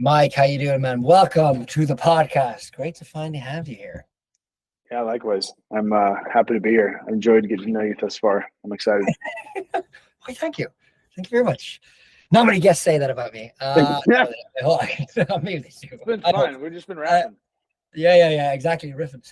Mike, how you doing, man? Welcome to the podcast. Great to finally have you here. Yeah, likewise. I'm happy to be here. I enjoyed getting to know you thus far. I'm excited. Well, thank you. Thank you very much. Not many guests say that about me. Yeah, Maybe they do. it's been fun. We've just been rapping. Yeah, exactly. Riffing.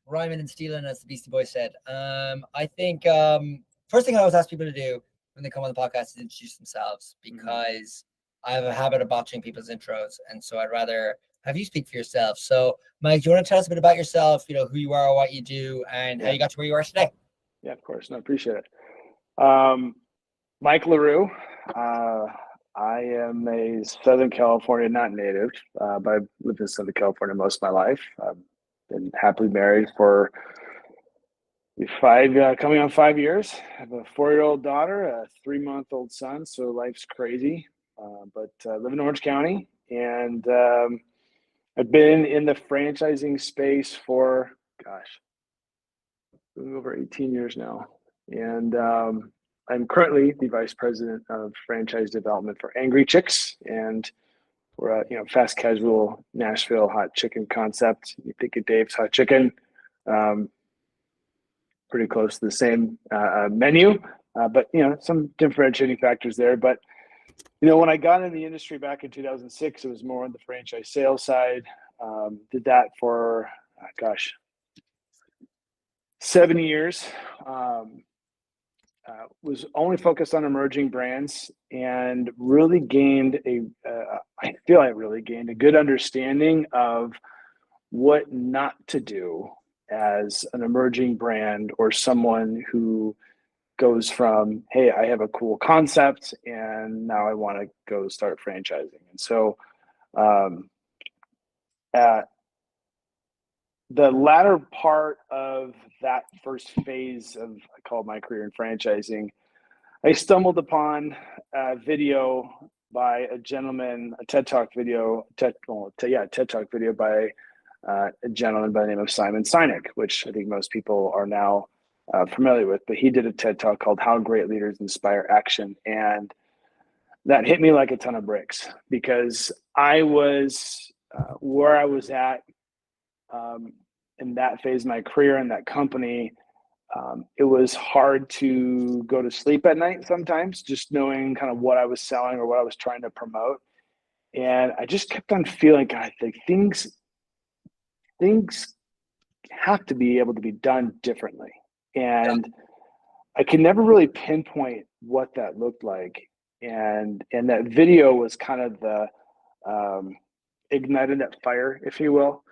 Rhyming and stealing, as the Beastie Boys said. I think first thing I always ask people to do when they come on the podcast is introduce themselves, because I have a habit of botching people's intros, and so I'd rather have you speak for yourself. So, Mike, do you want to tell us a bit about yourself? You know, who you are, what you do, and how you got to where you are today? Yeah, of course. No, appreciate it. Mike Larue. I am a Southern California, not native, but I've lived in Southern California most of my life. I've been happily married for coming on 5 years. I have a 4-year-old daughter, a 3-month-old son, so life's crazy. But live in Orange County, and I've been in the franchising space for, over 18 years now. And I'm currently the vice president of franchise development for Angry Chickz, and we're a fast casual Nashville hot chicken concept. You think of Dave's Hot Chicken, pretty close to the same menu, but some differentiating factors there. But when I got in the industry back in 2006, it was more on the franchise sales side. Did that for 7 years. Was only focused on emerging brands, and really gained I feel I really gained a good understanding of what not to do as an emerging brand, or someone who goes from, hey, I have a cool concept and now I want to go start franchising. And so at the latter part of that first phase of, I call my career in franchising, I stumbled upon a video by a gentleman, a TED Talk video, TED Talk video by a gentleman by the name of Simon Sinek, which I think most people are now familiar with. But he did a TED Talk called "How Great Leaders Inspire Action," and that hit me like a ton of bricks, because I was where I was at in that phase of my career in that company. It was hard to go to sleep at night sometimes, just knowing kind of what I was selling or what I was trying to promote. And I just kept on feeling, God, like things have to be able to be done differently. And I could never really pinpoint what that looked like. And that video was kind of the ignited that fire, if you will.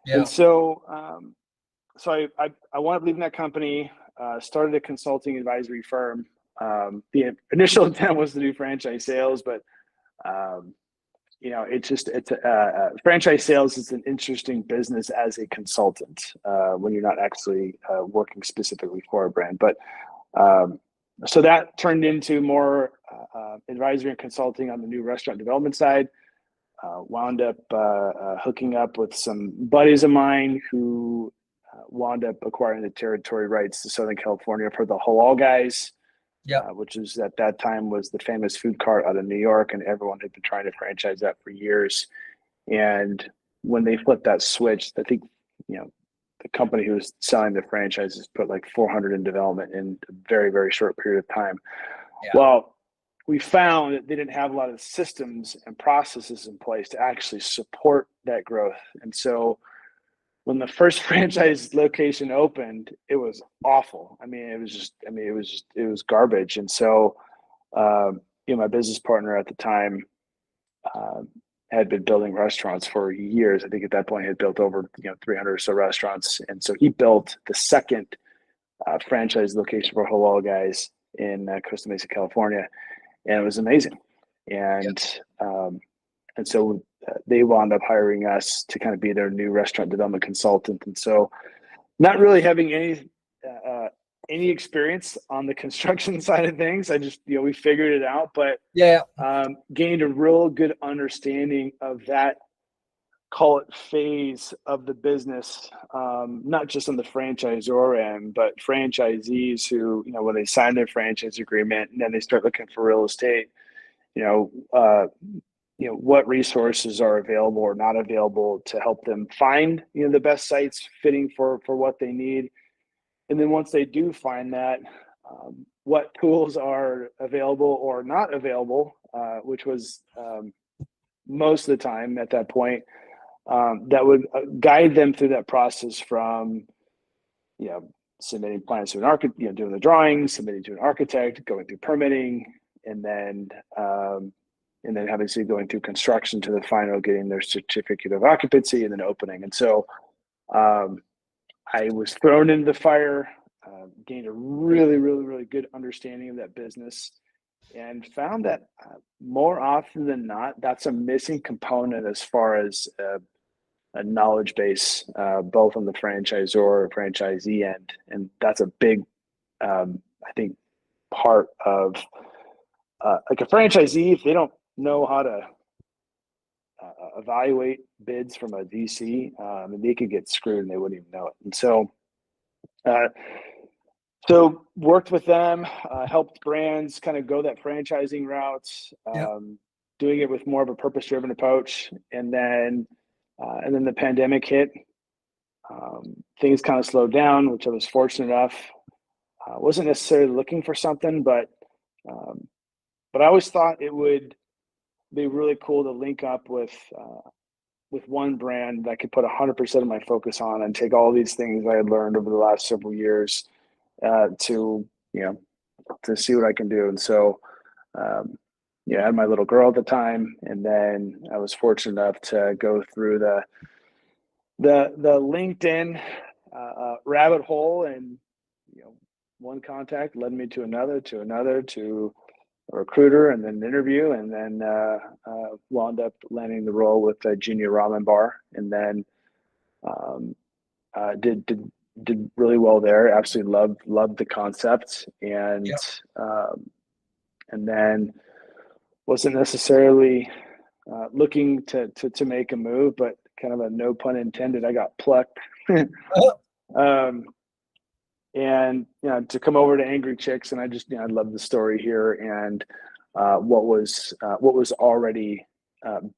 Yeah. And so I wound up leaving that company, started a consulting advisory firm. The initial intent was to do franchise sales, but franchise sales is an interesting business as a consultant when you're not actually working specifically for a brand. But so that turned into more advisory and consulting on the new restaurant development side. Wound up hooking up with some buddies of mine who wound up acquiring the territory rights to Southern California for the Halal Guys, which is at that time was the famous food cart out of New York, and everyone had been trying to franchise that for years. And when they flipped that switch, I think the company who was selling the franchises put like 400 in development in a very, very short period of time. Yeah. Well, we found that they didn't have a lot of systems and processes in place to actually support that growth. And so when the first franchise location opened, it was awful. It was garbage. And so, my business partner at the time had been building restaurants for years. I think at that point he had built over 300 or so restaurants. And so he built the second franchise location for Halal Guys in Costa Mesa, California. And it was amazing. And so they wound up hiring us to kind of be their new restaurant development consultant. And so not really having any experience on the construction side of things. I just, we figured it out, but gained a real good understanding of that, call it phase of the business, not just on the franchisor end, but franchisees who, when they sign their franchise agreement and then they start looking for real estate, what resources are available or not available to help them find, the best sites fitting for what they need. And then once they do find that, what tools are available or not available, which was most of the time at that point, that would guide them through that process from, submitting plans to an architect, doing the drawings, submitting to an architect, going through permitting, and then obviously going through construction to the final, getting their certificate of occupancy and then opening. And so I was thrown into the fire, gained a really, really, really good understanding of that business, and found that more often than not, that's a missing component as far as a knowledge base, both on the franchisor or franchisee end. And that's a big, I think, part of like a franchisee, if they don't know how to evaluate bids from a DC, they could get screwed and they wouldn't even know it. And so worked with them, helped brands kind of go that franchising route, doing it with more of a purpose-driven approach. And then the pandemic hit. Things kind of slowed down, which I was fortunate enough. Wasn't necessarily looking for something, but I always thought it would be really cool to link up with one brand that I could put 100% of my focus on and take all these things I had learned over the last several years to see what I can do. And so, I had my little girl at the time, and then I was fortunate enough to go through the LinkedIn rabbit hole, and one contact led me to another, to a recruiter, and then an interview, and then wound up landing the role with a junior ramen bar, and then did really well there. Absolutely loved the concept, and then wasn't necessarily looking to make a move, but kind of a no pun intended, I got plucked. And to come over to Angry Chickz, and I just I love the story here, and what was already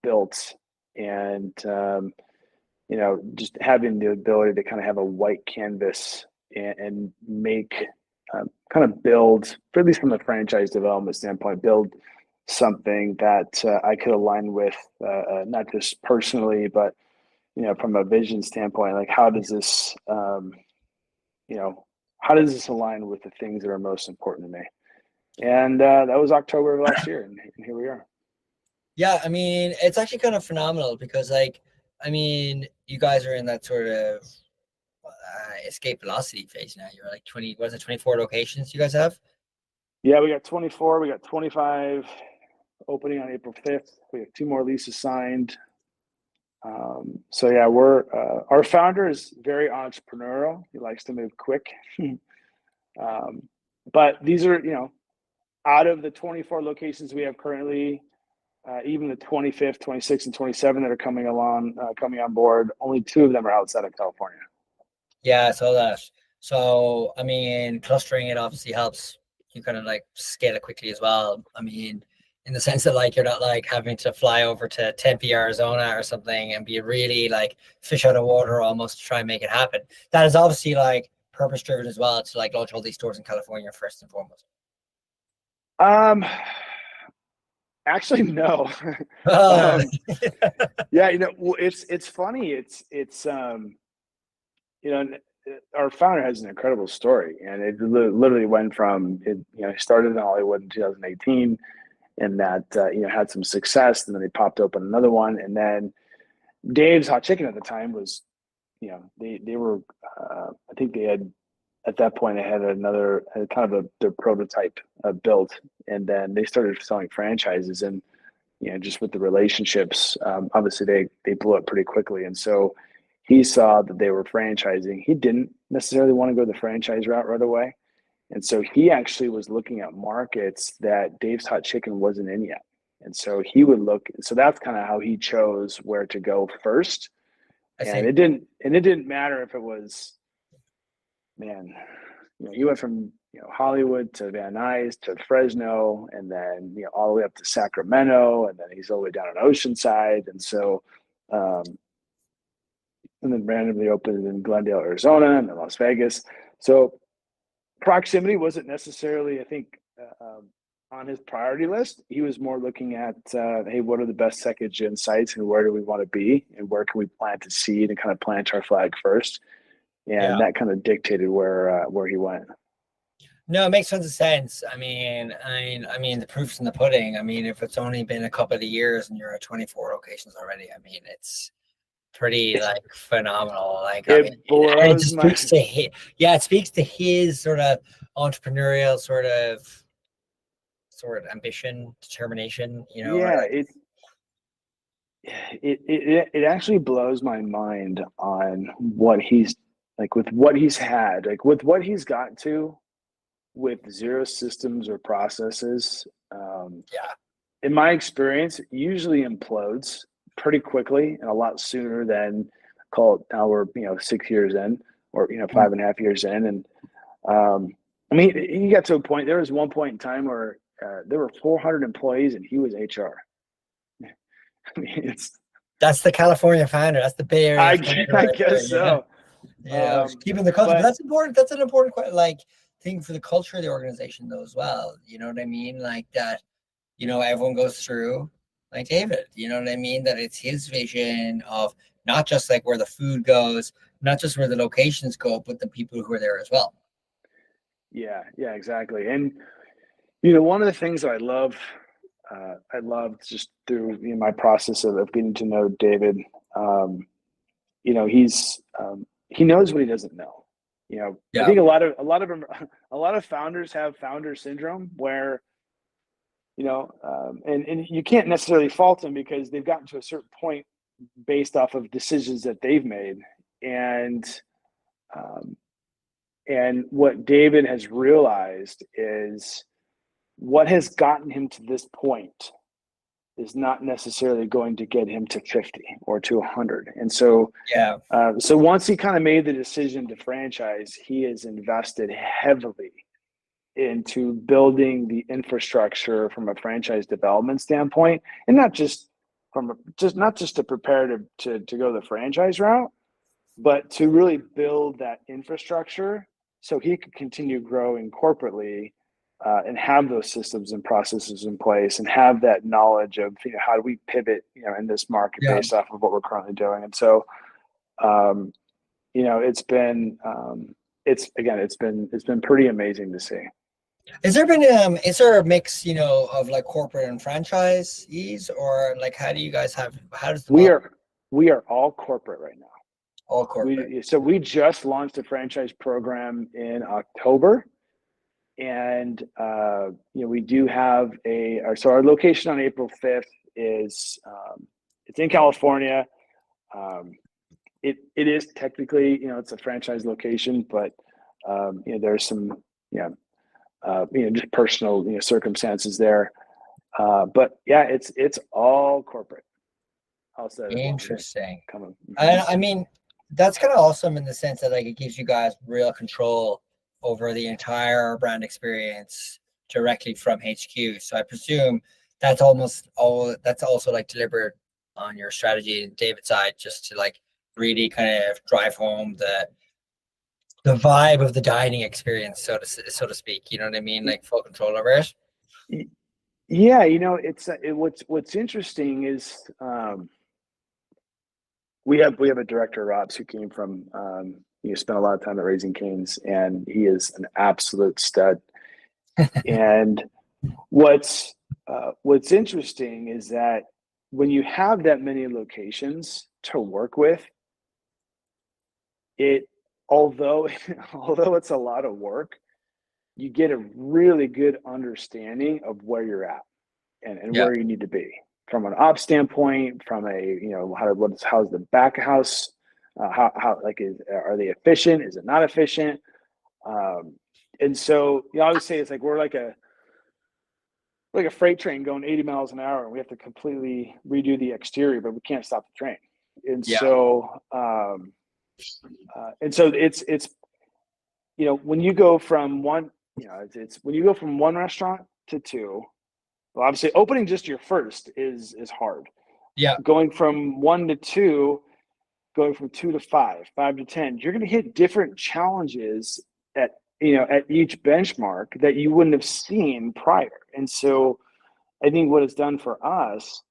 built, and just having the ability to kind of have a white canvas and make kind of build, at least from the franchise development standpoint, build something that I could align with, not just personally, but from a vision standpoint. Like, how does this align with the things that are most important to me? And that was October of last year, and here we are. Yeah, I mean, it's actually kind of phenomenal because, you guys are in that sort of escape velocity phase now. You're like 24 locations you guys have? Yeah, we got 24. We got 25 opening on April 5th. We have 2 more leases signed. So yeah, we're our founder is very entrepreneurial. He likes to move quick. But these are, out of the 24 locations we have currently, even the 25th, 26th, and 27 that are coming on board, only 2 of them are outside of California. Yeah, I saw that. So, I mean, clustering it obviously helps you kind of scale it quickly as well. I mean, in the sense that you're not having to fly over to Tempe, Arizona or something and be really fish out of water almost to try and make it happen. That is obviously purpose driven as well to launch all these stores in California first and foremost. Actually, no. Yeah, it's funny. It's our founder has an incredible story, and it literally went from he started in Hollywood in 2018, and that had some success, and then they popped open another one, and then Dave's Hot Chicken at the time was, they were I think they had, at that point, they had their prototype built, and then they started selling franchises, and just with the relationships, obviously they blew up pretty quickly. And so he saw that they were franchising. He didn't necessarily want to go the franchise route right away, and so he actually was looking at markets that Dave's Hot Chicken wasn't in yet. And so he would look. So that's kind of how he chose where to go first. And it didn't matter if it was, he went from Hollywood to Van Nuys to Fresno, and then all the way up to Sacramento, and then he's all the way down on Oceanside, and so and then randomly opened in Glendale, Arizona, and then Las Vegas. So proximity wasn't necessarily, I think, on his priority list. He was more looking at, hey, what are the best second gen sites, and where do we want to be, and where can we plant a seed and kind of plant our flag first, and that kind of dictated where he went. No, it makes tons of sense. I mean, the proof's in the pudding. I mean, if it's only been a couple of years and you're at 24 locations already, I mean, it's pretty like phenomenal. Like, it blows it speaks to his sort of entrepreneurial sort of ambition, determination. It actually blows my mind on what he's like with what he's had, like with what he's got to with zero systems or processes. In my experience, it usually implodes pretty quickly and a lot sooner than call it now we're 6 years in, or 5.5 years in. And I mean, he got to a point, there was one point in time where there were 400 employees and he was HR. I mean, that's the California founder. That's the Bay Area. I guess so. Keeping the culture. But that's important. That's an important thing for the culture of the organization though as well. You know what I mean? Like that, everyone goes through like David, you know what I mean? That it's his vision of not just like where the food goes, not just where the locations go, but the people who are there as well. Yeah, exactly. And one of the things that I love just through my process of getting to know David, he knows what he doesn't know. I think a lot of founders have founder syndrome where, and you can't necessarily fault them because they've gotten to a certain point based off of decisions that they've made. And what David has realized is what has gotten him to this point is not necessarily going to get him to 50 or to 100. And so, so once he kind of made the decision to franchise, he has invested heavily into building the infrastructure from a franchise development standpoint, and not just to prepare to go the franchise route, but to really build that infrastructure so he could continue growing corporately and have those systems and processes in place and have that knowledge of how do we pivot in this market based off of what we're currently doing. And so it's been it's been pretty amazing to see. Is there a mix of like corporate and franchisees, or like how does we are all corporate right now? All corporate. So we just launched a franchise program in October. And we do have our location on April 5th is it's in California. It is technically it's a franchise location, but there's some just personal circumstances there. But yeah, it's all corporate. Interesting. I mean, that's kind of awesome in the sense that like it gives you guys real control over the entire brand experience directly from HQ. So I presume that's also like deliberate on your strategy and David's side, just to like really kind of drive home the vibe of the dining experience, so to speak. You know what I mean? Like full control over it. Yeah, what's interesting is we have a director, Robs, who came from spent a lot of time at Raising Cane's, and he is an absolute stud. And what's interesting is that when you have that many locations to work with, although it's a lot of work, you get a really good understanding of where you're at and where you need to be from an ops standpoint, from a how's the back of house. Are they efficient? Is it not efficient? And so you always say it's like we're like a freight train going 80 miles an hour, and we have to completely redo the exterior, but we can't stop the train. And so it's when you go from one it's when you go from one restaurant to two. Well, obviously, opening just your first is hard. Yeah. Going from one to two, going from two to five, five to 10, you're going to hit different challenges at each benchmark that you wouldn't have seen prior. And so, I think what it's done for us,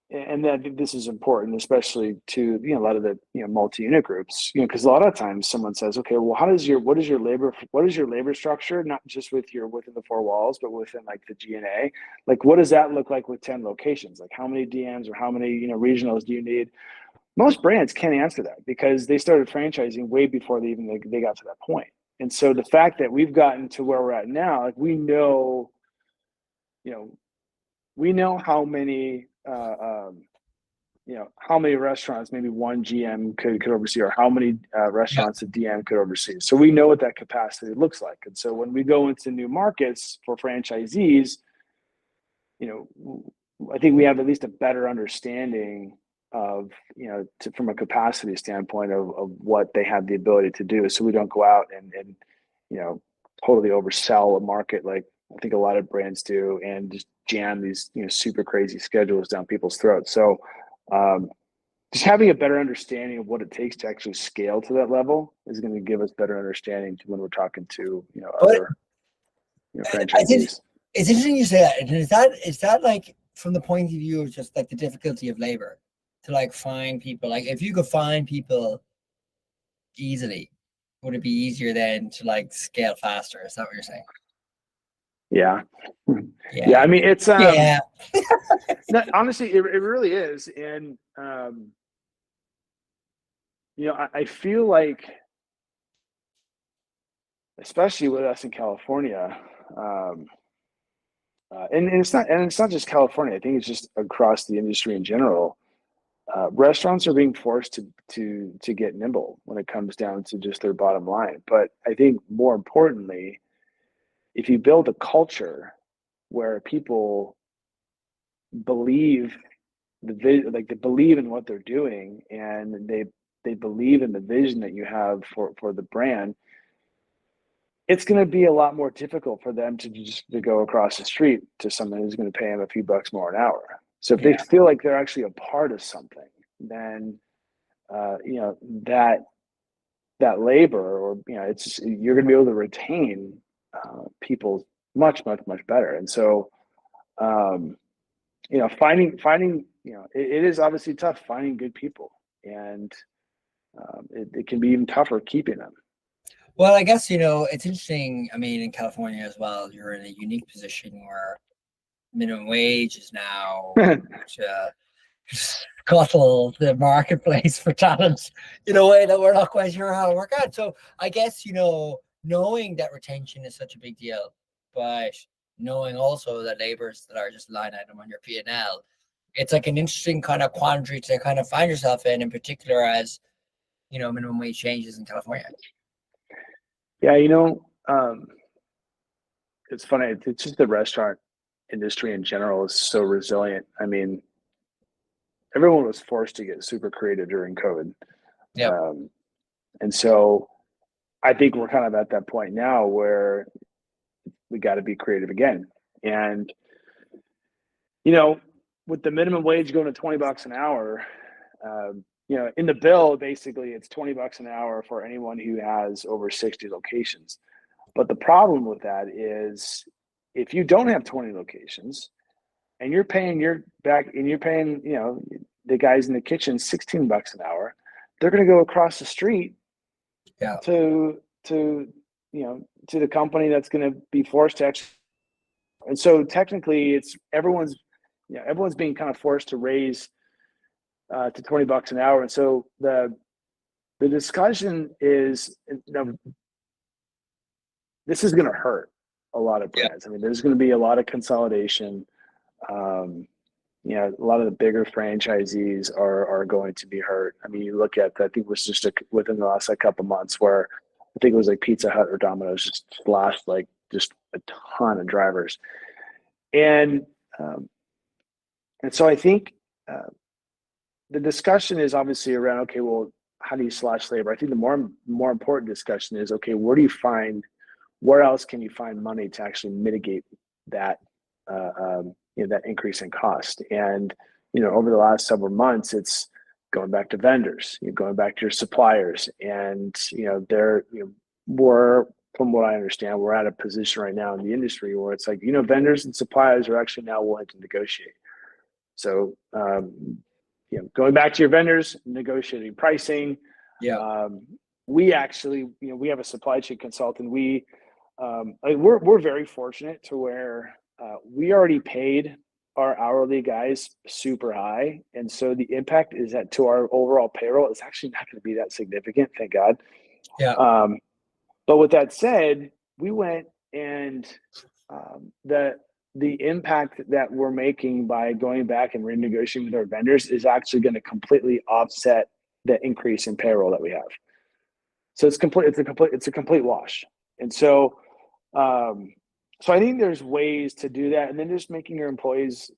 and that this is important, especially to a lot of the multi-unit groups, because a lot of times someone says, okay, well, what is your labor structure, not just within the four walls, but within like the G&A, like what does that look like with 10 locations? Like how many DMs or how many regionals do you need? Most brands can't answer that because they started franchising way before they got to that point. And so the fact that we've gotten to where we're at now, like we know how many how many restaurants maybe one GM could oversee, or how many restaurants a DM could oversee. So we know what that capacity looks like. And so when we go into new markets for franchisees, I think we have at least a better understanding of, from a capacity standpoint of what they have the ability to do. So we don't go out and totally oversell a market like I think a lot of brands do and just jam these, super crazy schedules down people's throats. So just having a better understanding of what it takes to actually scale to that level is going to give us better understanding to when we're talking to, other franchisees. It's interesting you say that. And is that like from the point of view of just like the difficulty of labor to like find people? Like if you could find people easily, would it be easier then to like scale faster? Is that what you're saying? Yeah. I mean, it's honestly, it really is. And I feel like, especially with us in California, and it's not just California. I think it's just across the industry in general. Restaurants are being forced to get nimble when it comes down to just their bottom line. But I think more importantly, if you build a culture where people believe they believe in what they're doing and they believe in the vision that you have for the brand, it's going to be a lot more difficult for them to go across the street to someone who's going to pay them a few bucks more an hour. So if they feel like they're actually a part of something, then that labor, or it's you're going to be able to retain people much better. And so finding it is obviously tough finding good people, and it can be even tougher keeping them. Well, I guess it's interesting. I mean, in California as well, you're in a unique position where minimum wage is now scuttle the marketplace for talent in a way that we're not quite sure how to work out. So I guess knowing that retention is such a big deal, but knowing also that labors that are just a line item on your P&L, it's like an interesting kind of quandary to kind of find yourself in particular as minimum wage changes in California. Yeah, it's funny. It's just the restaurant industry in general is so resilient. I mean, everyone was forced to get super creative during COVID. Yeah. And so I think we're kind of at that point now where we got to be creative again. And, with the minimum wage going to $20 an hour, in the bill, basically it's $20 an hour for anyone who has over 60 locations. But the problem with that is if you don't have 20 locations and you're paying the guys in the kitchen $16 an hour, they're going to go across the street to the company that's going to be forced to actually. And so technically it's everyone's being kind of forced to raise to $20 an hour. And so the discussion is, this is going to hurt a lot of brands. I mean, there's going to be a lot of consolidation. A lot of the bigger franchisees are going to be hurt. I mean, you look at, I think it was just within the last couple of months where I think it was like Pizza Hut or Domino's just lost like just a ton of drivers. And so I think the discussion is obviously around, okay, well, how do you slash labor? I think the more important discussion is, okay, where do you find where else can you find money to actually mitigate that that increase in cost? And over the last several months, it's going back to vendors, going back to your suppliers, and they're we're, from what I understand, we're at a position right now in the industry where it's like vendors and suppliers are actually now willing to negotiate. So going back to your vendors, negotiating pricing. Yeah. We actually we have a supply chain consultant. We're very fortunate to where we already paid our hourly guys super high, and so the impact is that to our overall payroll is actually not going to be that significant, thank God. Yeah. But with that said, we went and the impact that we're making by going back and renegotiating with our vendors is actually going to completely offset the increase in payroll that we have. So it's a complete wash. And so so I think there's ways to do that, and then just making your employees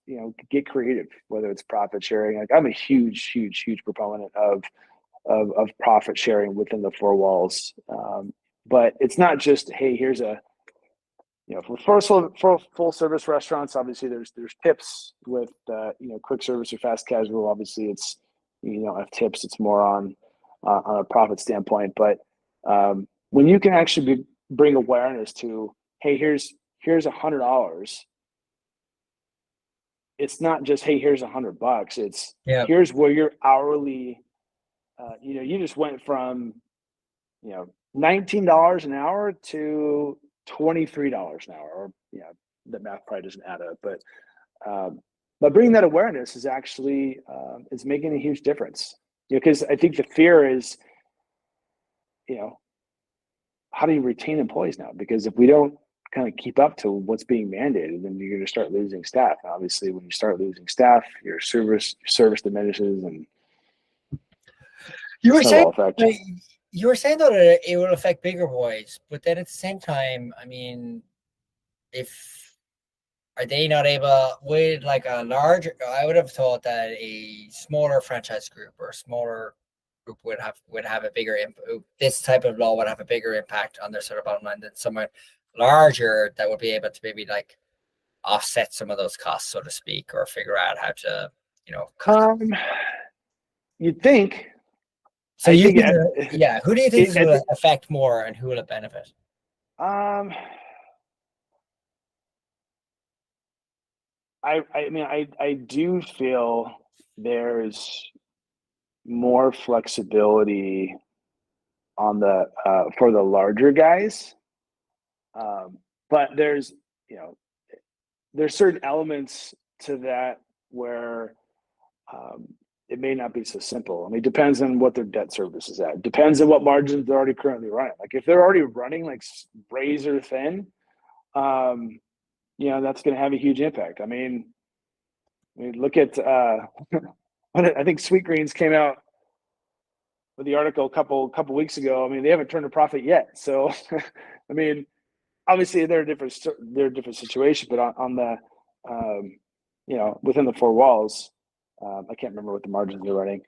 get creative, whether it's profit sharing. Like, I'm a huge proponent of profit sharing within the four walls. But it's not just, hey, here's a for full service restaurants, obviously there's tips. With quick service or fast casual, obviously it's have tips. It's more on a profit standpoint. But when you can actually bring awareness to, hey, here's $100. It's not just, hey, here's $100. It's here's where your hourly. You just went from $19 an hour to $23 an hour, or the math probably doesn't add up, but bringing that awareness is actually is making a huge difference. Because I think the fear is, how do you retain employees now? Because if we don't kind of keep up to what's being mandated, then you're going to start losing staff. And obviously, when you start losing staff, your service diminishes, and you were saying that it will affect bigger boys, but then at the same time, I mean, are they not able with like a larger? I would have thought that a smaller franchise group or a smaller group would have a bigger impact. This type of law would have a bigger impact on their sort of bottom line than someone larger that would be able to maybe like offset some of those costs, so to speak, or figure out how to, you'd think. So who do you think this will affect more, and who will it benefit? I mean, I do feel there's more flexibility on the for the larger guys, but there's certain elements to that where it may not be so simple. I mean, it depends on what their debt service is at. It depends on what margins they're already currently running. Like, if they're already running like razor thin, that's going to have a huge impact. I mean, look at I think Sweetgreens came out with the article a couple weeks ago. I mean, they haven't turned a profit yet. So, I mean, obviously they're a different situation, but on the within the four walls, I can't remember what the margins they're running.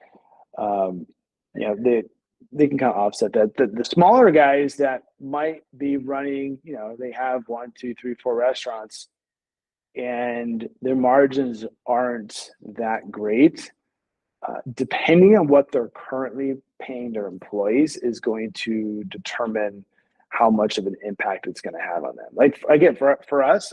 They can kind of offset that. The smaller guys that might be running, they have 1, 2, 3, 4 restaurants, and their margins aren't that great. Depending on what they're currently paying their employees is going to determine how much of an impact it's going to have on them. Like, again, for us,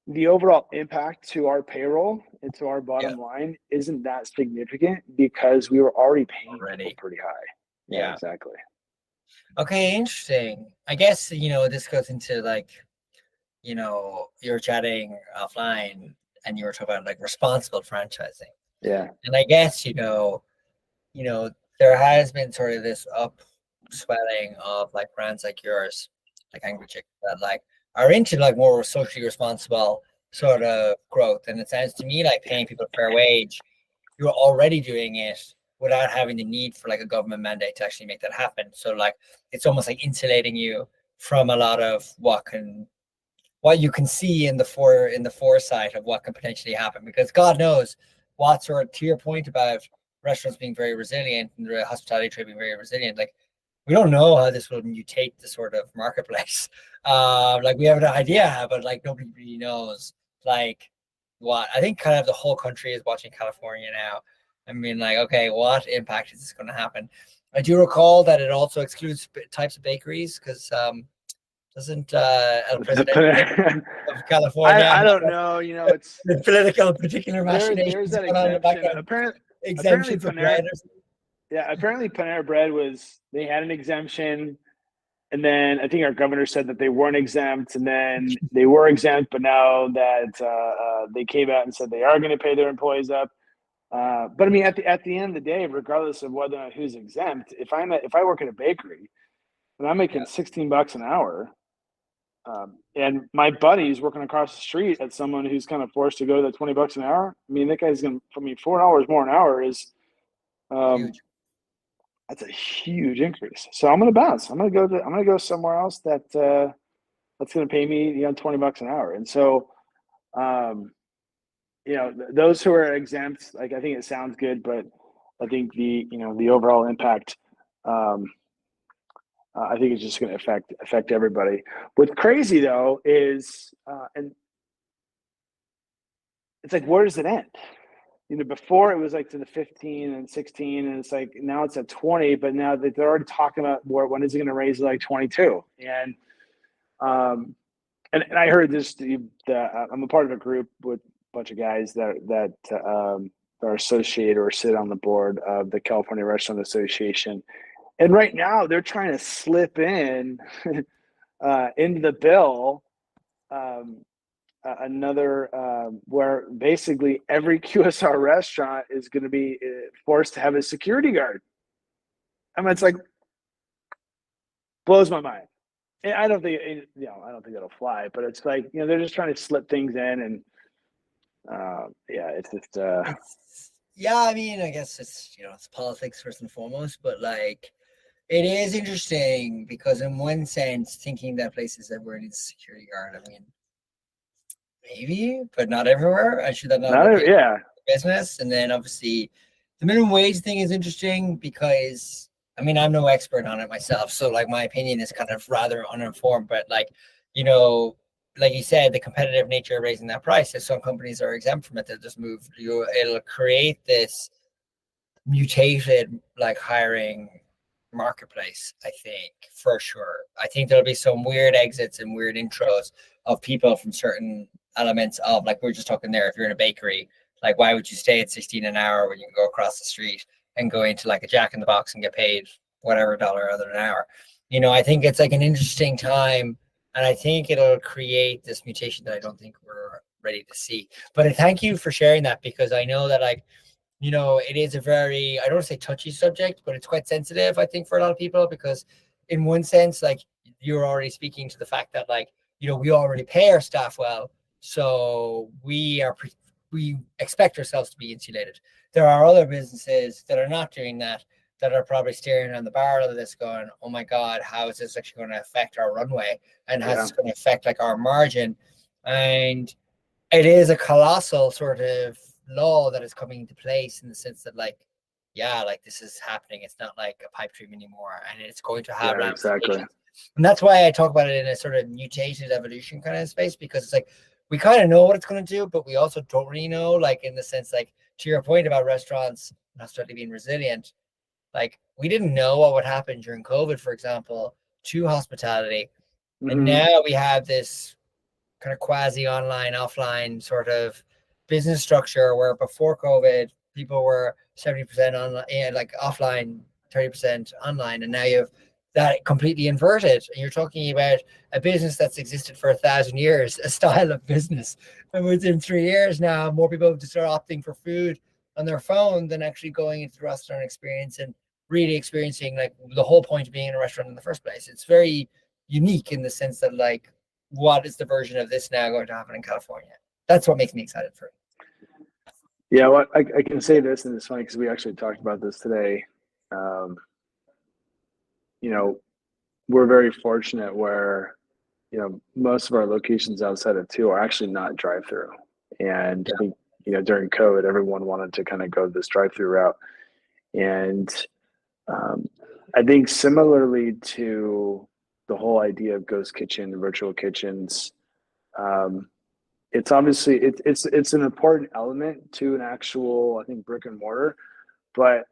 the overall impact to our payroll and to our bottom line isn't that significant because we were already paying people pretty high. Yeah, exactly. Okay, interesting. I guess, this goes into like, you were chatting offline and you were talking about like responsible franchising. Yeah. And I guess, there has been sort of this upswelling of like brands like yours, like Angry Chickz, that like are into like more socially responsible sort of growth. And it sounds to me like paying people a fair wage, you're already doing it without having the need for like a government mandate to actually make that happen. So like it's almost like insulating you from a lot of what you can see in the foresight of what can potentially happen, because God knows what sort of, to your point about restaurants being very resilient and the hospitality trade being very resilient, like we don't know how this will mutate the sort of marketplace. Like we have an idea, but like nobody really knows like what. I think kind of the whole country is watching California now. I mean, like, okay, what impact is this going to happen? I do recall that it also excludes types of bakeries because doesn't El Presidente of California I don't know. You know, it's the political particular there's machinations that going on in the exemption. background? Apparently Exemption for bread. apparently Panera Bread they had an exemption, and then I think our governor said that they weren't exempt, and then they were exempt, but now that they came out and said they are going to pay their employees up. But I mean, at the end of the day, regardless of whether or not who's exempt, if I work at a bakery and I'm making $16 an hour, and my buddy's working across the street at someone who's kind of forced to go to that $20 an hour. I mean, that guy's going to, I mean, $4 more an hour is, Huge. that's a huge increase. So I'm going to bounce. I'm going to go somewhere else that's going to pay me, $20 an hour. And so, those who are exempt, like, I think it sounds good, but I think the overall impact, I think it's just going to affect everybody. What's crazy though is, and it's like, where does it end? Before it was like to the 15 and 16, and it's like now it's at 20, but now they're already talking about when is it going to raise to like 22? And I heard this. I'm a part of a group with a bunch of guys that are associated or sit on the board of the California Restaurant Association. And right now they're trying to slip in into the bill another where basically every QSR restaurant is going to be forced to have a security guard. I mean, it's like blows my mind. And I don't think it'll fly, but it's like they're just trying to slip things in, and it's just. I mean, I guess it's it's politics first and foremost, but like. It is interesting because in one sense, thinking that places everywhere needs a security guard, I mean, maybe, but not everywhere. I should that not business. And then obviously the minimum wage thing is interesting because I mean, I'm no expert on it myself. So like my opinion is kind of rather uninformed, but like you said, the competitive nature of raising that price, if some companies are exempt from it, they'll just move it'll create this mutated like hiring marketplace. I think for sure. I think there'll be some weird exits and weird intros of people from certain elements of, like we were just talking there, if you're in a bakery, like why would you stay at 16 an hour when you can go across the street and go into like a Jack in the Box and get paid whatever dollar other an hour? I think it's like an interesting time, and I think it'll create this mutation that I don't think we're ready to see. But I thank you for sharing that, because I know that like it is a very, I don't want to say touchy subject, but it's quite sensitive, I think, for a lot of people, because in one sense, like you're already speaking to the fact that like, we already pay our staff well. So we expect ourselves to be insulated. There are other businesses that are not doing that are probably staring on the barrel of this going, oh my God, how is this actually going to affect our runway? And how's this going to affect like our margin? And it is a colossal sort of law that is coming into place in the sense that like this is happening. It's not like a pipe dream anymore, and it's going to have exactly. And that's why I talk about it in a sort of mutated evolution kind of space, because it's like we kind of know what it's going to do, but we also don't really know, like in the sense, like to your point about restaurants not starting being resilient, like we didn't know what would happen during COVID, for example, to hospitality. Mm-hmm. And now we have this kind of quasi online, offline sort of business structure where before COVID, people were 70% online, like offline, 30% online. And now you have that completely inverted. And you're talking about a business that's existed for 1,000 years, a style of business. And within 3 years now, more people have just started opting for food on their phone than actually going into the restaurant experience and really experiencing like the whole point of being in a restaurant in the first place. It's very unique in the sense that like, what is the version of this now going to happen in California? That's what makes me excited for it. Yeah, well, I can say this, and it's funny because we actually talked about this today. We're very fortunate where, most of our locations outside of 2 are actually not drive-through. And I think, during COVID, everyone wanted to kind of go this drive-through route. And I think similarly to the whole idea of ghost kitchen, virtual kitchens, um, it's obviously it's an important element to an actual, I think, brick and mortar. But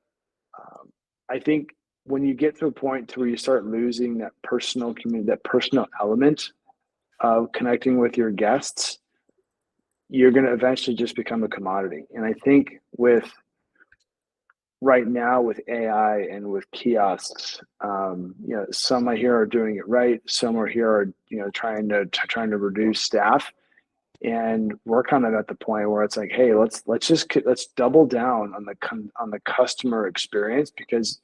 I think when you get to a point to where you start losing that personal community, that personal element of connecting with your guests, you're going to eventually just become a commodity. And I think with right now with AI and with kiosks, some I hear are doing it right. Some are here are trying to reduce staff, and we're kind of at the point where it's like, hey, let's double down on the customer experience, because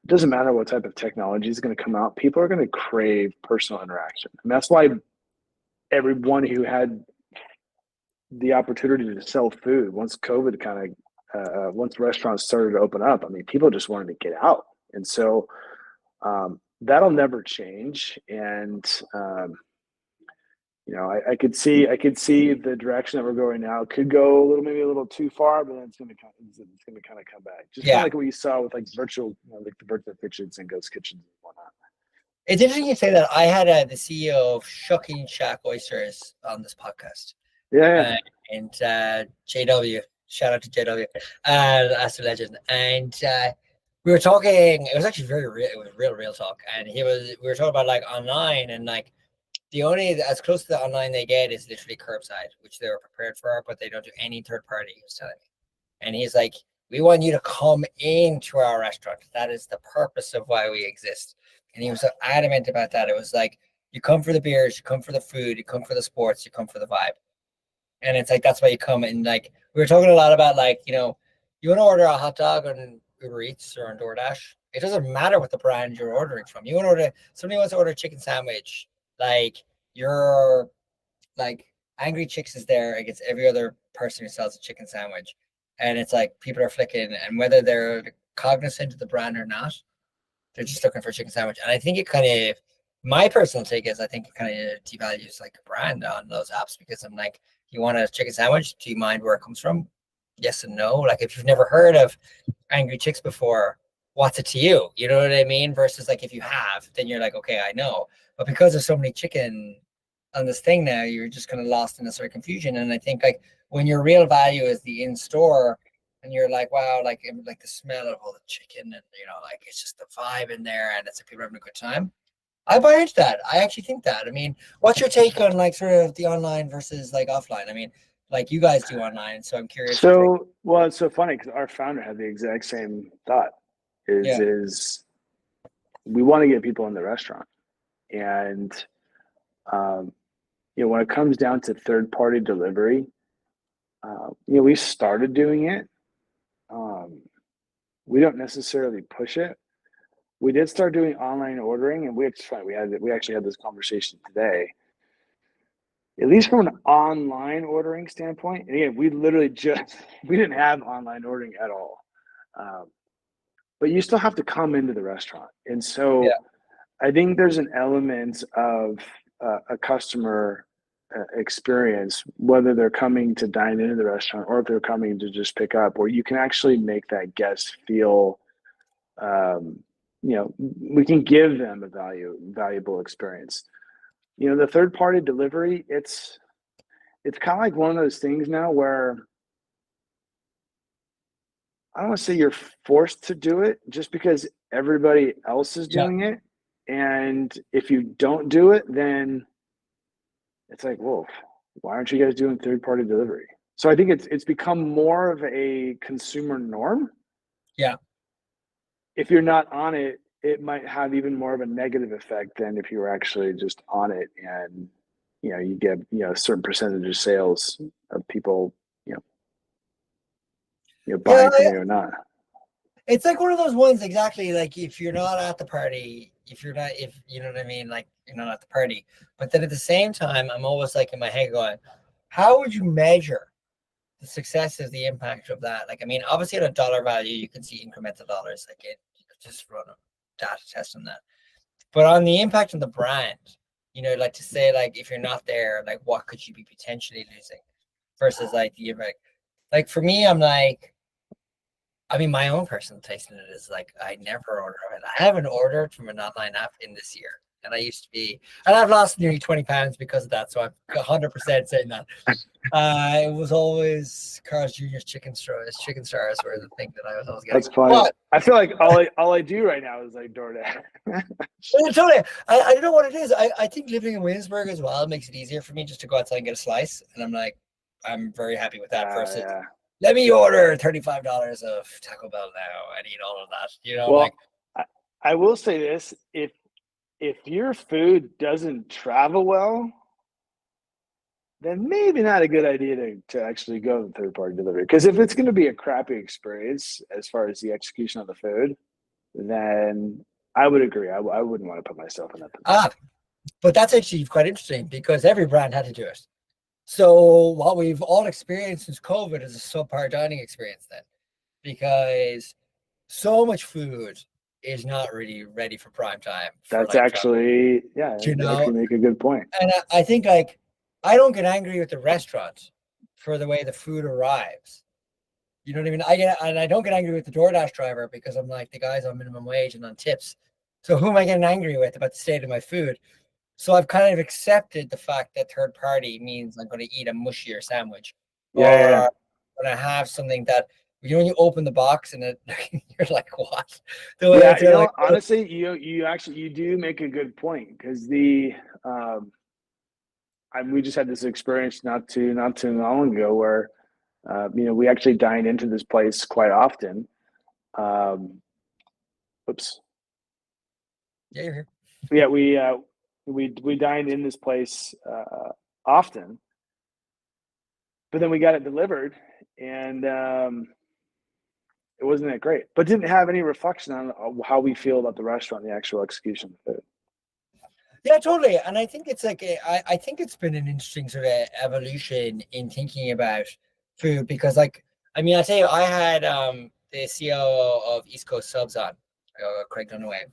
it doesn't matter what type of technology is going to come out. People are going to crave personal interaction, and that's why everyone who had the opportunity to sell food once COVID once restaurants started to open up, I mean, people just wanted to get out. And so that'll never change. And, I could see the direction that we're going now could go maybe a little too far, but then it's going to kind of come back. Just kind of like what you saw with like virtual, like the virtual kitchens and ghost kitchens and whatnot. It's interesting you say that. I had the CEO of Shucking Shack Oysters on this podcast. Yeah. And JW, shout out to JW, as a legend. And we were talking, it was actually very real, it was real talk. And we were talking about like online, and like the only, as close to the online they get is literally curbside, which they were prepared for, but they don't do any third party, he was telling me. And he's like, we want you to come into our restaurant. That is the purpose of why we exist. And he was so adamant about that. It was like, you come for the beers, you come for the food, you come for the sports, you come for the vibe. And it's like, that's why you come. And like, we were talking a lot about like, you want to order a hot dog on Uber Eats or on DoorDash. It doesn't matter what the brand you're ordering from. Somebody wants to order a chicken sandwich. Like, you're like, Angry Chickz is there against every other person who sells a chicken sandwich. And it's like, people are flicking, and whether they're cognizant of the brand or not, they're just looking for a chicken sandwich. And I think it kind of, my personal take is, I think it kind of devalues like a brand on those apps, because I'm like, you want a chicken sandwich? Do you mind where it comes from? Yes and no. Like, if you've never heard of Angry Chickz before, what's it to you? You know what I mean? Versus like, if you have, then you're like, okay, I know. But because there's so many chicken on this thing now, you're just kind of lost in a sort of confusion. And I think like when your real value is the in-store, and you're like, wow, like the smell of all the chicken, and like it's just the vibe in there, and it's like people having a good time. I buy into that. I actually think that. I mean, what's your take on like sort of the online versus like offline? I mean, like you guys do online, so I'm curious. So, well, it's so funny because our founder had the exact same thought. Is we want to get people in the restaurant, and when it comes down to third-party delivery, we started doing it. We don't necessarily push it. We did start doing online ordering, and we actually had this conversation today. At least from an online ordering standpoint, and again, we didn't have online ordering at all. But you still have to come into the restaurant, and so I think there's an element of a customer experience, whether they're coming to dine into the restaurant or if they're coming to just pick up, where you can actually make that guest feel. We can give them a valuable experience. The third party delivery, it's kind of like one of those things now where I don't want to say you're forced to do it just because everybody else is doing it. And if you don't do it, then it's like, whoa, why aren't you guys doing third party delivery? So I think it's become more of a consumer norm. Yeah. If you're not on it, it might have even more of a negative effect than if you were actually just on it, and you get a certain percentage of sales of people buying from you or not. It's like one of those ones, exactly, like if you're not at the party, if you know what I mean, like you're not at the party. But then at the same time, I'm always like in my head going, how would you measure the success of the impact of that? Like, I mean, obviously at a dollar value, you can see incremental dollars, like you could just run a data test on that. But on the impact on the brand, like to say, like, if you're not there, like what could you be potentially losing versus like the impact? Like for me, I'm like, I mean, my own personal taste in it is like I never order it. I haven't ordered from an online app in this year, and I used to be, and I've lost nearly 20 pounds because of that. So I'm 100% saying that. It was always Carl's Jr.'s chicken stars. Chicken stars were the thing that I was always getting. That's funny. But, I feel like all I do right now is like DoorDash. totally, I don't know what it is. I think living in Williamsburg as well makes it easier for me just to go outside and get a slice, and I'm like, I'm very happy with that versus. Yeah. Let me order $35 of Taco Bell now and eat all of that. You know, Well, like I will say this: if your food doesn't travel well, then maybe not a good idea to actually go to third party delivery. Because if it's going to be a crappy experience as far as the execution of the food, then I would agree. I wouldn't want to put myself in that position. But that's actually quite interesting because every brand had to do it. So what we've all experienced since COVID is a subpar dining experience then, because so much food is not really ready for prime time. That's actually, yeah, you actually make a good point. And I think like, I don't get angry with the restaurant for the way the food arrives. You know what I mean? I don't get angry with the DoorDash driver because I'm like, the guy's on minimum wage and on tips. So who am I getting angry with about the state of my food? So I've kind of accepted the fact that third party means I'm going to eat a mushier sandwich, or I'm going to have something that when you open the box and you're like, what? Honestly, you do make a good point because we just had this experience not too long ago where we actually dine into this place quite often. Oops. Yeah, you're here. Yeah, we dined in this place often, but then we got it delivered and it wasn't that great, but didn't have any reflection on how we feel about the restaurant, the actual execution of it. Yeah, totally. And I think it's like, I think it's been an interesting sort of evolution in thinking about food because like, I mean, I tell you, I had the CEO of East Coast Subs on, Craig Dunaway,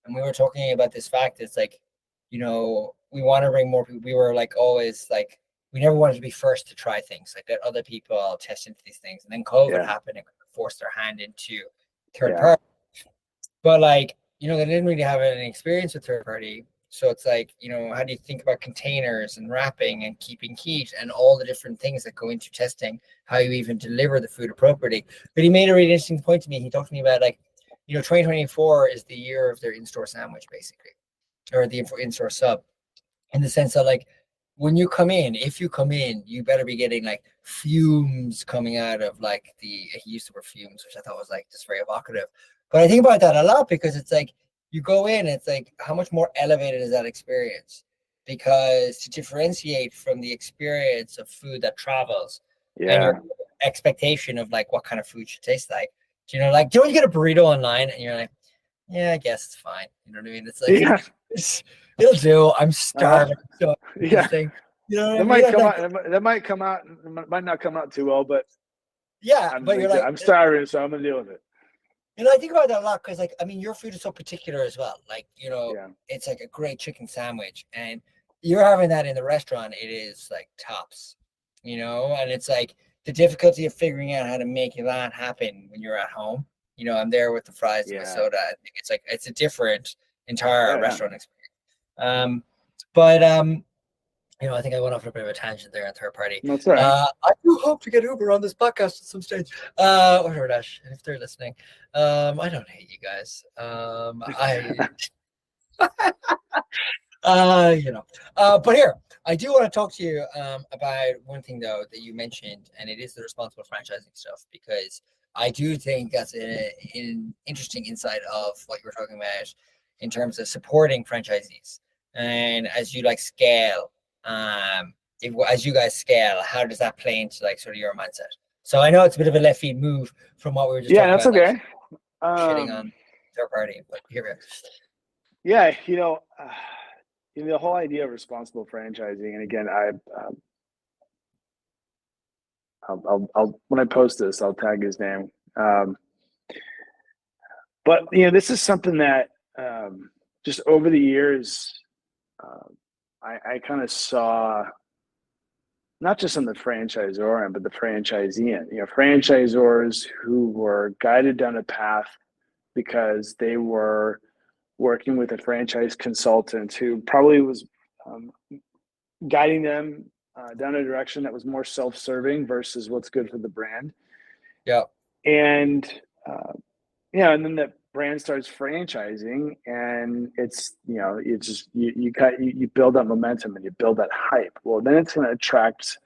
and we were talking about this fact. It's like, we want to bring more people. We were like always like, we never wanted to be first to try things, like let other people test into these things. And then COVID happened and forced their hand into third party. But like, they didn't really have any experience with third party. So it's like, how do you think about containers and wrapping and keeping heat and all the different things that go into testing, how you even deliver the food appropriately. But he made a really interesting point to me. He talked to me about like, 2024 is the year of their in-store sandwich, basically, or the in-store sub, in the sense that like, when you come in, if you come in, you better be getting like fumes coming out of like he used the word fumes, which I thought was like just very evocative. But I think about that a lot because it's like, you go in, it's like, how much more elevated is that experience? Because to differentiate from the experience of food that travels and your expectation of like what kind of food should taste like, like, when you get a burrito online and you're like, yeah, I guess it's fine. You know what I mean? It's like, it'll do. I'm starving. So interesting. You know what I mean? That might come out. Might not come out too well, but but you're like, I'm starving, so I'm gonna deal with it. I think about that a lot because, like, I mean, your food is so particular as well. Like, it's like a great chicken sandwich, and you're having that in the restaurant. It is like tops, and it's like the difficulty of figuring out how to make that happen when you're at home. I'm there with the fries and the soda. I think it's like it's a different entire restaurant experience. I think I went off on a bit of a tangent there on third party. That's all right. I do hope to get Uber on this podcast at some stage. Or DoorDash, if they're listening. I don't hate you guys. But here, I do want to talk to you about one thing though that you mentioned, and it is the responsible franchising stuff, because I do think that's an interesting insight of what you were talking about in terms of supporting franchisees. And as you like scale, as you guys scale, how does that play into like sort of your mindset? So I know it's a bit of a left field move from what we were just talking that's about. Okay. Like, shitting on third party, but here we are. Yeah, the whole idea of responsible franchising, and again, I'll when I post this, I'll tag his name. But this is something that just over the years, I kind of saw not just on the franchisor end, but the franchisee end. Franchisors who were guided down a path because they were working with a franchise consultant who probably was guiding them down a direction that was more self-serving versus what's good for the brand. Yeah. And and then that brand starts franchising, and it's you build that momentum and you build that hype. Well, then it's going to attract,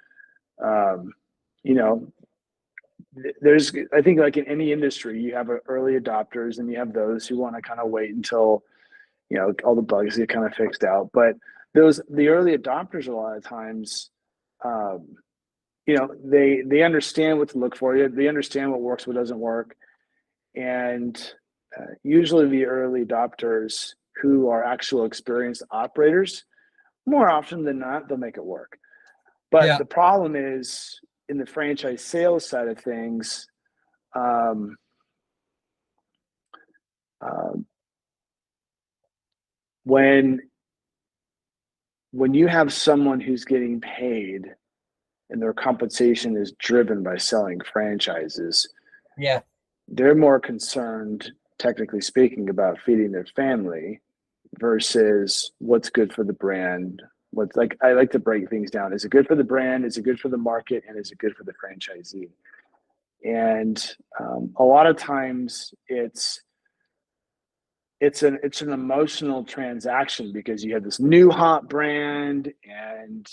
there's, I think, like in any industry, you have early adopters and you have those who want to kind of wait until all the bugs get kind of fixed out. But the early adopters, a lot of times, they understand what to look for. They understand what works, what doesn't work. And usually the early adopters who are actual experienced operators, more often than not, they'll make it work. But the problem is in the franchise sales side of things, when you have someone who's getting paid and their compensation is driven by selling franchises, they're more concerned, technically speaking, about feeding their family versus what's good for the brand. I like to break things down. Is it good for the brand? Is it good for the market? And is it good for the franchisee? And a lot of times it's an emotional transaction because you have this new hot brand, and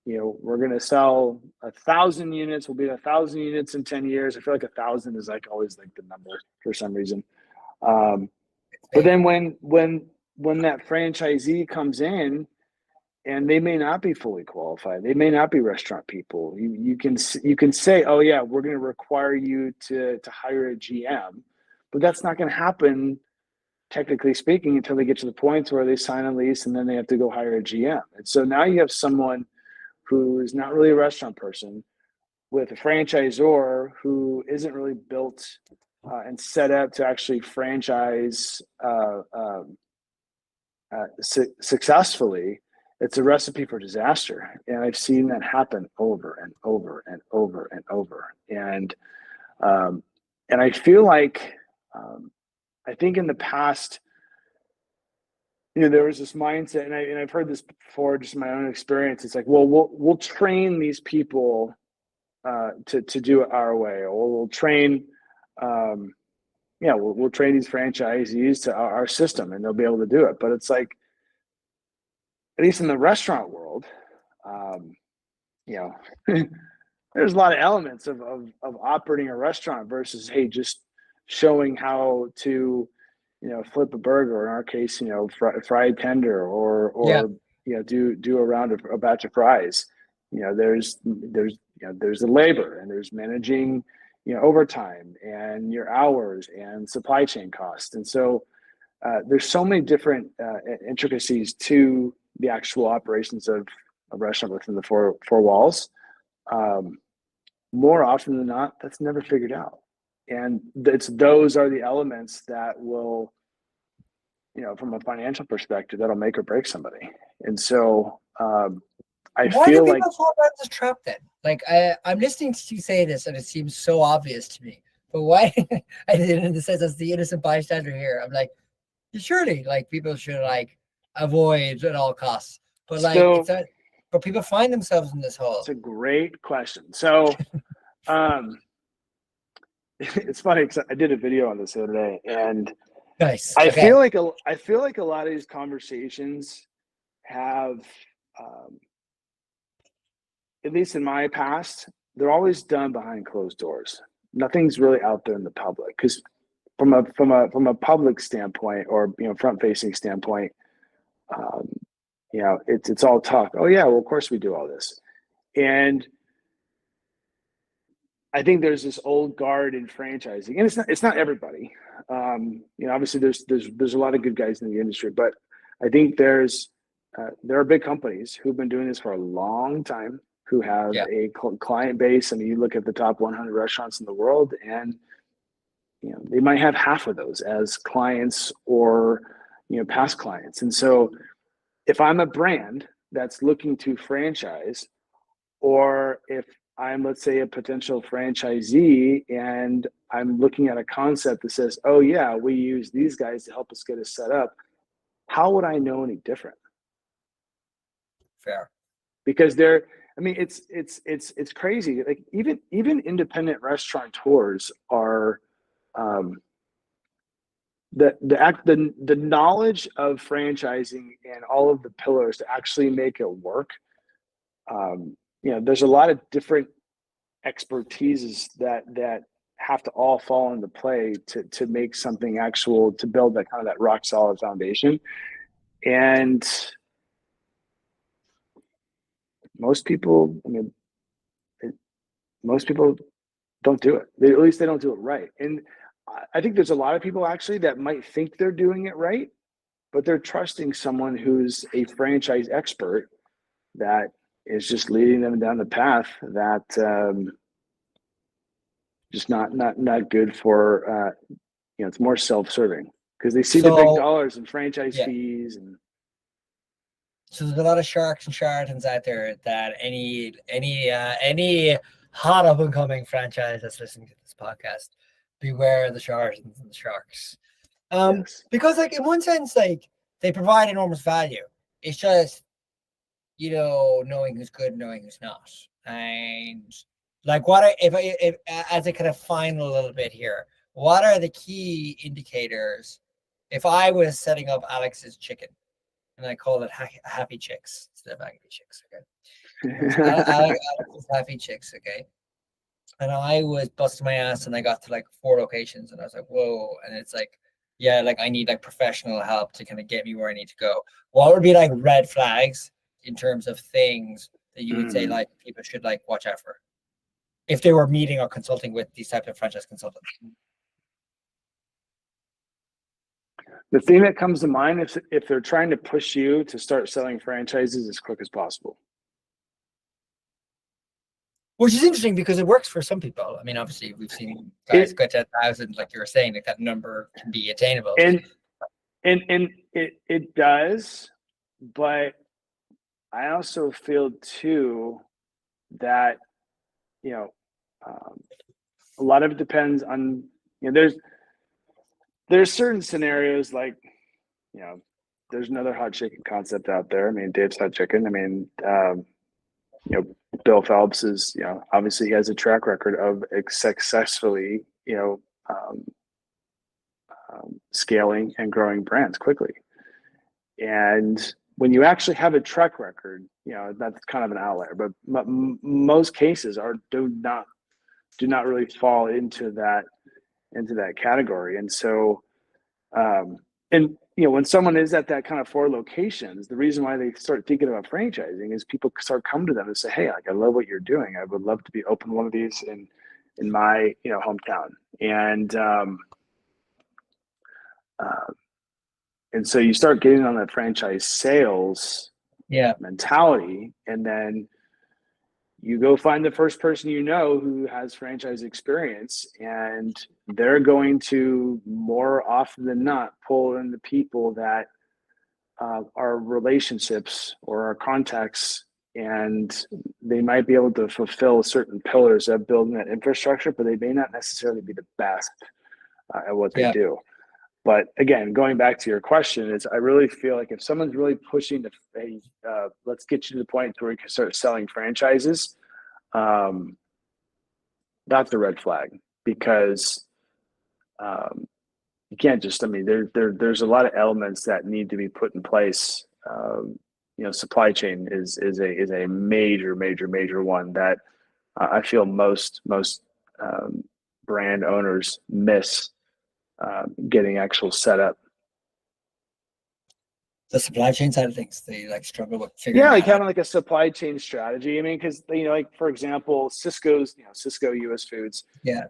we're going to sell 1,000 units. We'll be 1,000 units in 10 years. I feel like 1,000 is like always like the number for some reason. But then when that franchisee comes in, and they may not be fully qualified, they may not be restaurant people. You can say, oh yeah, we're going to require you to hire a GM, but that's not going to happen, technically speaking, until they get to the point where they sign a lease and then they have to go hire a GM. And so now you have someone who is not really a restaurant person with a franchisor who isn't really built and set up to actually franchise successfully. It's a recipe for disaster. And I've seen that happen over and over and over and over. And I feel like, I think in the past, there was this mindset, and I've heard this before, just in my own experience. It's like, well, we'll train these people to do it our way, or we'll train, we'll train these franchisees to our system, and they'll be able to do it. But it's like, at least in the restaurant world, there's a lot of elements of operating a restaurant versus, hey, just showing how to flip a burger, or in our case, fry a tender, or do a batch of fries. There's the labor, and there's managing overtime and your hours and supply chain costs. And so there's so many different intricacies to the actual operations of a restaurant within the four walls. More often than not, that's never figured out. And those are the elements that will, from a financial perspective, that'll make or break somebody. And so why feel like, fall into this trap then? Like I'm listening to you say this, and it seems so obvious to me. But why? I didn't, in the sense as the innocent bystander here, I'm like, surely, like, people should like avoid at all costs. But like, but people find themselves in this hole. It's a great question. So, it's funny because I did a video on this the other day, and nice. I feel like a lot of these conversations have, at least in my past, they're always done behind closed doors. Nothing's really out there in the public, because from a public standpoint, or front facing standpoint, it's all talk. Oh yeah, well of course we do all this, and I think there's this old guard in franchising, and it's not everybody. Obviously there's a lot of good guys in the industry, but I think there are big companies who've been doing this for a long time, who have a client base. I mean, you look at the top 100 restaurants in the world, and they might have half of those as clients, or past clients. And so if I'm a brand that's looking to franchise, or if I'm, let's say, a potential franchisee and I'm looking at a concept that says, oh yeah, we use these guys to help us get us set up. How would I know any different? Fair. Because it's crazy. Like even independent restaurateurs are, the knowledge of franchising and all of the pillars to actually make it work. There's a lot of different expertises that have to all fall into play to make something actual, to build that kind of that rock solid foundation. And most people, most people don't do it. At least they don't do it right. And I think there's a lot of people actually that might think they're doing it right, but they're trusting someone who's a franchise expert that is just leading them down the path that just not good for it's more self-serving because they see the big dollars in franchise fees. And so there's a lot of sharks and charlatans out there that any hot up and coming franchise that's listening to this podcast, beware the charlatans and the sharks. Yes. Because like in one sense, like they provide enormous value. It's just, knowing who's good, knowing who's not. And like if as a kind of final little bit here, what are the key indicators if I was setting up Alex's chicken and I call it Happy Chickz instead of Angry Chickz, okay? Alex's Happy Chickz, okay? And I was busting my ass and I got to like 4 locations and I was like, whoa. And it's like, yeah, like I need like professional help to kind of get me where I need to go. What would be like red flags in terms of things that you would say like people should like watch out for if they were meeting or consulting with these types of franchise consultants? The thing that comes to mind if they're trying to push you to start selling franchises as quick as possible. Which is interesting because it works for some people. I mean, obviously, we've seen guys get to 1,000, like you were saying, like that number can be attainable. And it does, but I also feel too that a lot of it depends on there's certain scenarios like there's another hot chicken concept out there. I mean, Dave's Hot Chicken. I mean, Bill Phelps is, obviously he has a track record of successfully, scaling and growing brands quickly. And when you actually have a track record, that's kind of an outlier, but most cases do not really fall into that category. And so, when someone is at that kind of 4 locations, the reason why they start thinking about franchising is people start coming to them and say, hey, like, I love what you're doing. I would love to be open one of these in my, hometown. And so you start getting on that franchise sales mentality, and then you go find the first person who has franchise experience, and they're going to more often than not pull in the people that are relationships or are contacts, and they might be able to fulfill certain pillars of building that infrastructure, but they may not necessarily be the best at what they do. But again, going back to your question, I really feel like if someone's really pushing to, hey, let's get you to the point where we can start selling franchises, that's a red flag, because you can't just, there's a lot of elements that need to be put in place. Supply chain is a major one that I feel most brand owners miss getting actual set up. The supply chain side of things, they like struggle with figuring like out. having like a supply chain strategy. I mean, because like for example, Cisco US Foods. Yeah.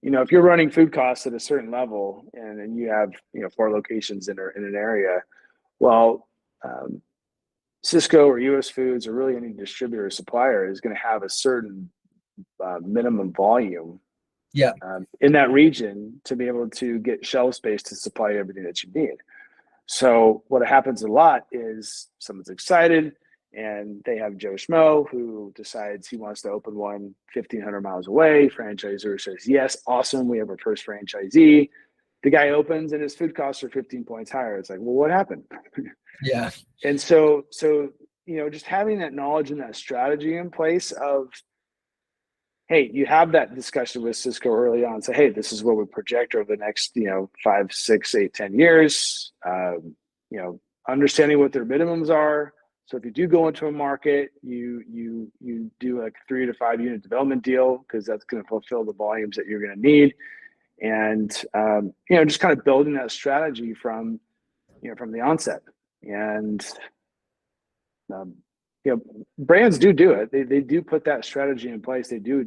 If you're running food costs at a certain level and you have 4 locations in an area, well, Cisco or US Foods or really any distributor or supplier is going to have a certain minimum volume in that region to be able to get shelf space to supply everything that you need. So what happens a lot is someone's excited And they have Joe Schmo who decides he wants to open one 1,500 miles away. Franchisor says, yes, awesome. We have our first franchisee. The guy opens and his food costs are 15 points higher. It's like, well, what happened? Yeah. And so, just having that knowledge and that strategy in place of, hey, you have that discussion with Cisco early on. Say, hey, this is what we project over the next, 5, 6, 8, 10 years. Understanding what their minimums are. So if you do go into a market, you do like a 3 to 5 unit development deal because that's going to fulfill the volumes that you're going to need. And just kind of building that strategy from the onset. And brands do it. They do put that strategy in place. They do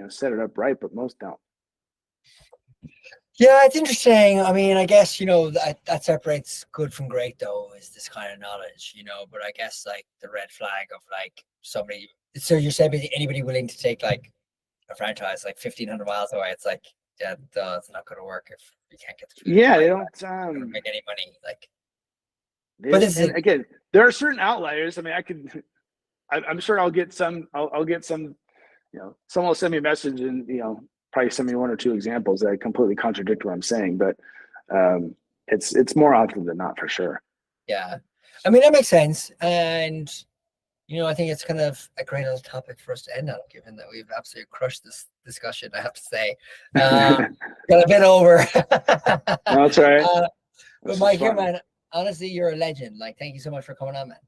set it up right, but most don't. Yeah, it's interesting. I mean, I guess, that separates good from great, though, is this kind of knowledge, but I guess like the red flag of like somebody. So you're saying anybody willing to take like a franchise like 1,500 miles away? It's like, yeah, it's not going to work if you can't get the food. Yeah, they don't make any money. Like, but again, there are certain outliers. I mean, I'm sure I'll get some. I'll get some. Someone will send me a message and probably send me 1 or 2 examples that completely contradict what I'm saying. But it's more often than not, for sure. Yeah, I mean that makes sense, and I think it's kind of a great little topic for us to end on, given that we've absolutely crushed this discussion. I have to say, got a bit over. No, that's all right. But Mike, here, man, honestly, you're a legend. Like, thank you so much for coming on, man.